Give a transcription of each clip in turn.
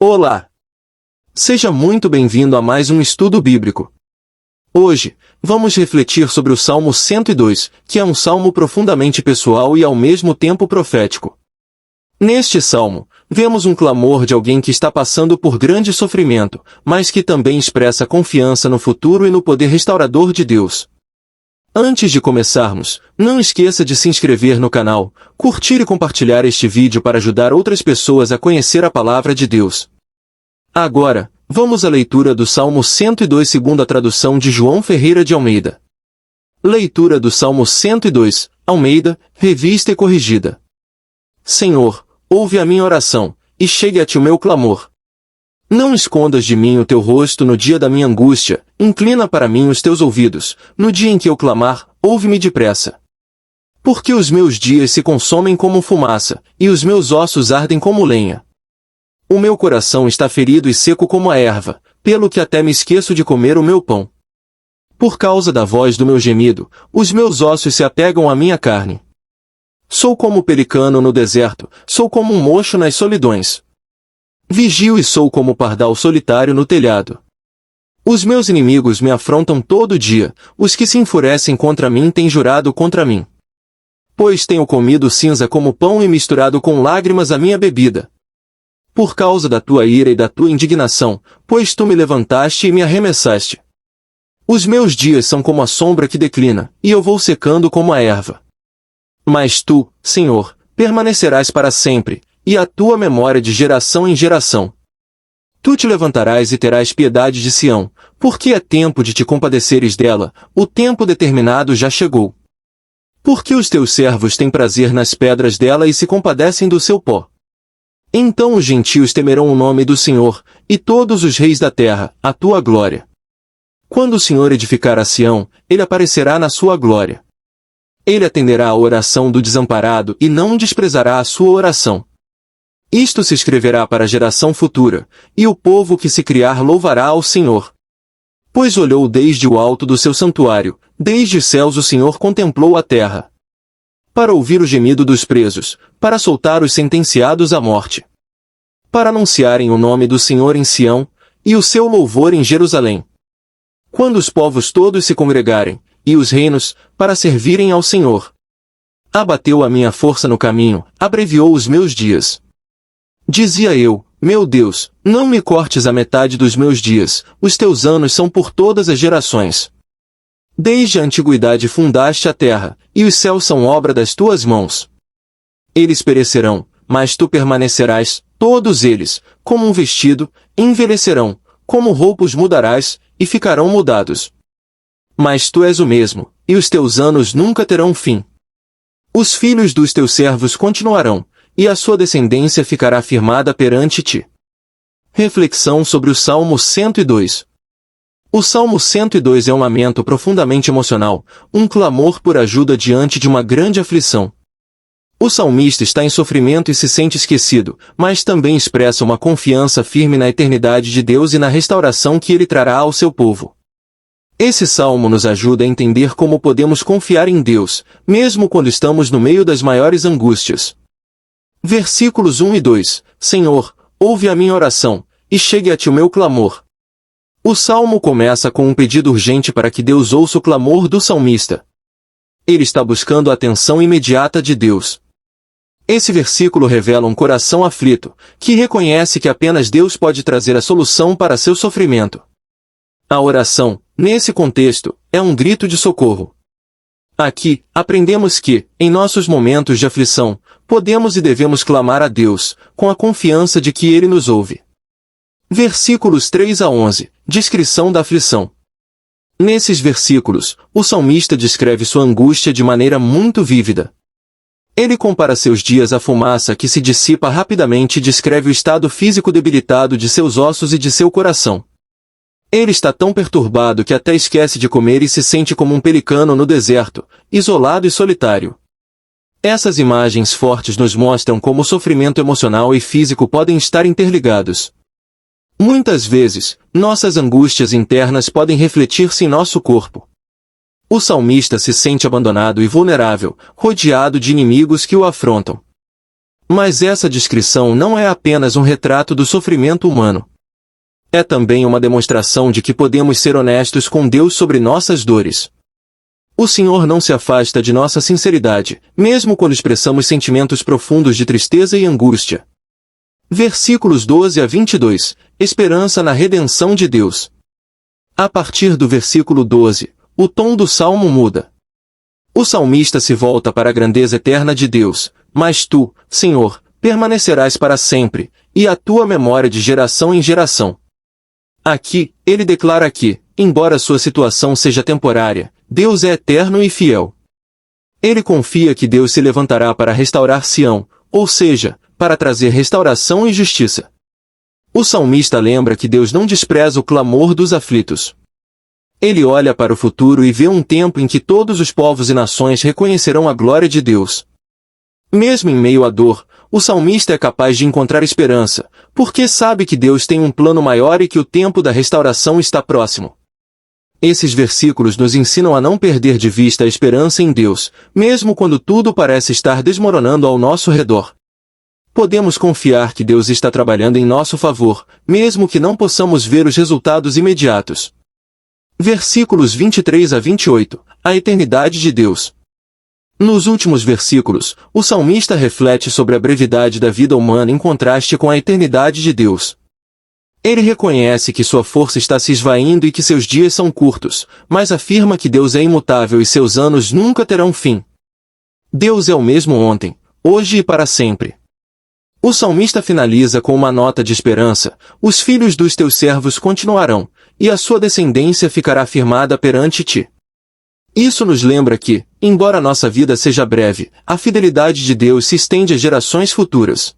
Olá! Seja muito bem-vindo a mais um estudo bíblico. Hoje, vamos refletir sobre o Salmo 102, que é um salmo profundamente pessoal e ao mesmo tempo profético. Neste salmo, vemos um clamor de alguém que está passando por grande sofrimento, mas que também expressa confiança no futuro e no poder restaurador de Deus. Antes de começarmos, não esqueça de se inscrever no canal, curtir e compartilhar este vídeo para ajudar outras pessoas a conhecer a palavra de Deus. Agora, vamos à leitura do Salmo 102 segundo a tradução de João Ferreira de Almeida. Leitura do Salmo 102, Almeida, revista e corrigida. Senhor, ouve a minha oração, e chegue a ti o meu clamor. Não escondas de mim o teu rosto no dia da minha angústia, inclina para mim os teus ouvidos, no dia em que eu clamar, ouve-me depressa. Porque os meus dias se consomem como fumaça, e os meus ossos ardem como lenha. O meu coração está ferido e seco como a erva, pelo que até me esqueço de comer o meu pão. Por causa da voz do meu gemido, os meus ossos se apegam à minha carne. Sou como o pelicano no deserto, sou como um mocho nas solidões. Vigio e sou como o pardal solitário no telhado. Os meus inimigos me afrontam todo dia, os que se enfurecem contra mim têm jurado contra mim. Pois tenho comido cinza como pão e misturado com lágrimas a minha bebida. Por causa da tua ira e da tua indignação, pois tu me levantaste e me arremessaste. Os meus dias são como a sombra que declina, e eu vou secando como a erva. Mas tu, Senhor, permanecerás para sempre, e a tua memória de geração em geração. Tu te levantarás e terás piedade de Sião, porque é tempo de te compadeceres dela, o tempo determinado já chegou. Porque os teus servos têm prazer nas pedras dela e se compadecem do seu pó. Então os gentios temerão o nome do Senhor, e todos os reis da terra, a tua glória. Quando o Senhor edificar a Sião, ele aparecerá na sua glória. Ele atenderá à oração do desamparado e não desprezará a sua oração. Isto se escreverá para a geração futura, e o povo que se criar louvará ao Senhor. Pois olhou desde o alto do seu santuário, desde os céus o Senhor contemplou a terra. Para ouvir o gemido dos presos, para soltar os sentenciados à morte. Para anunciarem o nome do Senhor em Sião, e o seu louvor em Jerusalém. Quando os povos todos se congregarem, e os reinos, para servirem ao Senhor. Abateu a minha força no caminho, abreviou os meus dias. Dizia eu, meu Deus, não me cortes a metade dos meus dias, os teus anos são por todas as gerações. Desde a antiguidade fundaste a terra, e os céus são obra das tuas mãos. Eles perecerão, mas tu permanecerás, todos eles, como um vestido, envelhecerão, como roupos mudarás, e ficarão mudados. Mas tu és o mesmo, e os teus anos nunca terão fim. Os filhos dos teus servos continuarão, e a sua descendência ficará firmada perante ti. Reflexão sobre o Salmo 102. O Salmo 102 é um lamento profundamente emocional, um clamor por ajuda diante de uma grande aflição. O salmista está em sofrimento e se sente esquecido, mas também expressa uma confiança firme na eternidade de Deus e na restauração que ele trará ao seu povo. Esse salmo nos ajuda a entender como podemos confiar em Deus, mesmo quando estamos no meio das maiores angústias. Versículos 1 e 2. Senhor, ouve a minha oração, e chegue a ti o meu clamor. O salmo começa com um pedido urgente para que Deus ouça o clamor do salmista. Ele está buscando a atenção imediata de Deus. Esse versículo revela um coração aflito, que reconhece que apenas Deus pode trazer a solução para seu sofrimento. A oração, nesse contexto, é um grito de socorro. Aqui, aprendemos que, em nossos momentos de aflição, podemos e devemos clamar a Deus, com a confiança de que Ele nos ouve. Versículos 3 a 11, descrição da aflição. Nesses versículos, o salmista descreve sua angústia de maneira muito vívida. Ele compara seus dias à fumaça que se dissipa rapidamente e descreve o estado físico debilitado de seus ossos e de seu coração. Ele está tão perturbado que até esquece de comer e se sente como um pelicano no deserto, isolado e solitário. Essas imagens fortes nos mostram como o sofrimento emocional e físico podem estar interligados. Muitas vezes, nossas angústias internas podem refletir-se em nosso corpo. O salmista se sente abandonado e vulnerável, rodeado de inimigos que o afrontam. Mas essa descrição não é apenas um retrato do sofrimento humano. É também uma demonstração de que podemos ser honestos com Deus sobre nossas dores. O Senhor não se afasta de nossa sinceridade, mesmo quando expressamos sentimentos profundos de tristeza e angústia. Versículos 12 a 22. Esperança na redenção de Deus. A partir do versículo 12, o tom do salmo muda. O salmista se volta para a grandeza eterna de Deus, mas tu, Senhor, permanecerás para sempre, e a tua memória de geração em geração. Aqui, ele declara que, embora sua situação seja temporária, Deus é eterno e fiel. Ele confia que Deus se levantará para restaurar Sião, ou seja, para trazer restauração e justiça. O salmista lembra que Deus não despreza o clamor dos aflitos. Ele olha para o futuro e vê um tempo em que todos os povos e nações reconhecerão a glória de Deus. Mesmo em meio à dor, o salmista é capaz de encontrar esperança, porque sabe que Deus tem um plano maior e que o tempo da restauração está próximo. Esses versículos nos ensinam a não perder de vista a esperança em Deus, mesmo quando tudo parece estar desmoronando ao nosso redor. Podemos confiar que Deus está trabalhando em nosso favor, mesmo que não possamos ver os resultados imediatos. Versículos 23 a 28. A eternidade de Deus. Nos últimos versículos, o salmista reflete sobre a brevidade da vida humana em contraste com a eternidade de Deus. Ele reconhece que sua força está se esvaindo e que seus dias são curtos, mas afirma que Deus é imutável e seus anos nunca terão fim. Deus é o mesmo ontem, hoje e para sempre. O salmista finaliza com uma nota de esperança: os filhos dos teus servos continuarão, e a sua descendência ficará firmada perante ti. Isso nos lembra que, embora nossa vida seja breve, a fidelidade de Deus se estende às gerações futuras.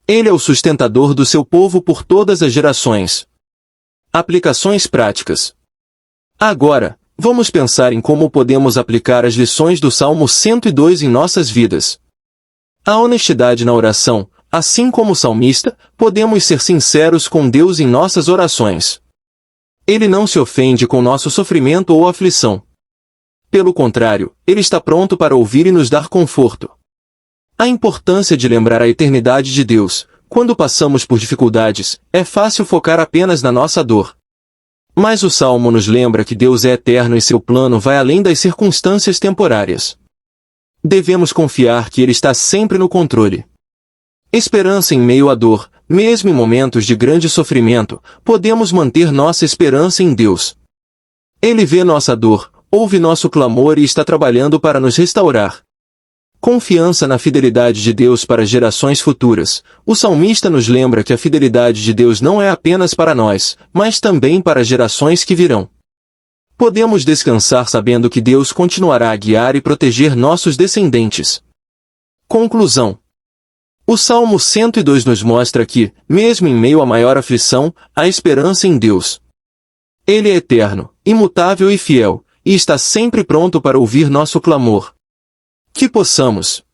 Ele é o sustentador do seu povo por todas as gerações. Aplicações práticas. Agora, vamos pensar em como podemos aplicar as lições do Salmo 102 em nossas vidas. A honestidade na oração. Assim como o salmista, podemos ser sinceros com Deus em nossas orações. Ele não se ofende com nosso sofrimento ou aflição. Pelo contrário, ele está pronto para ouvir e nos dar conforto. A importância de lembrar a eternidade de Deus. Quando passamos por dificuldades, é fácil focar apenas na nossa dor. Mas o Salmo nos lembra que Deus é eterno e seu plano vai além das circunstâncias temporárias. Devemos confiar que Ele está sempre no controle. Esperança em meio à dor. Mesmo em momentos de grande sofrimento, podemos manter nossa esperança em Deus. Ele vê nossa dor, ouve nosso clamor e está trabalhando para nos restaurar. Confiança na fidelidade de Deus para gerações futuras. O salmista nos lembra que a fidelidade de Deus não é apenas para nós, mas também para gerações que virão. Podemos descansar sabendo que Deus continuará a guiar e proteger nossos descendentes. Conclusão. O Salmo 102 nos mostra que, mesmo em meio à maior aflição, há esperança em Deus. Ele é eterno, imutável e fiel, e está sempre pronto para ouvir nosso clamor. Que possamos,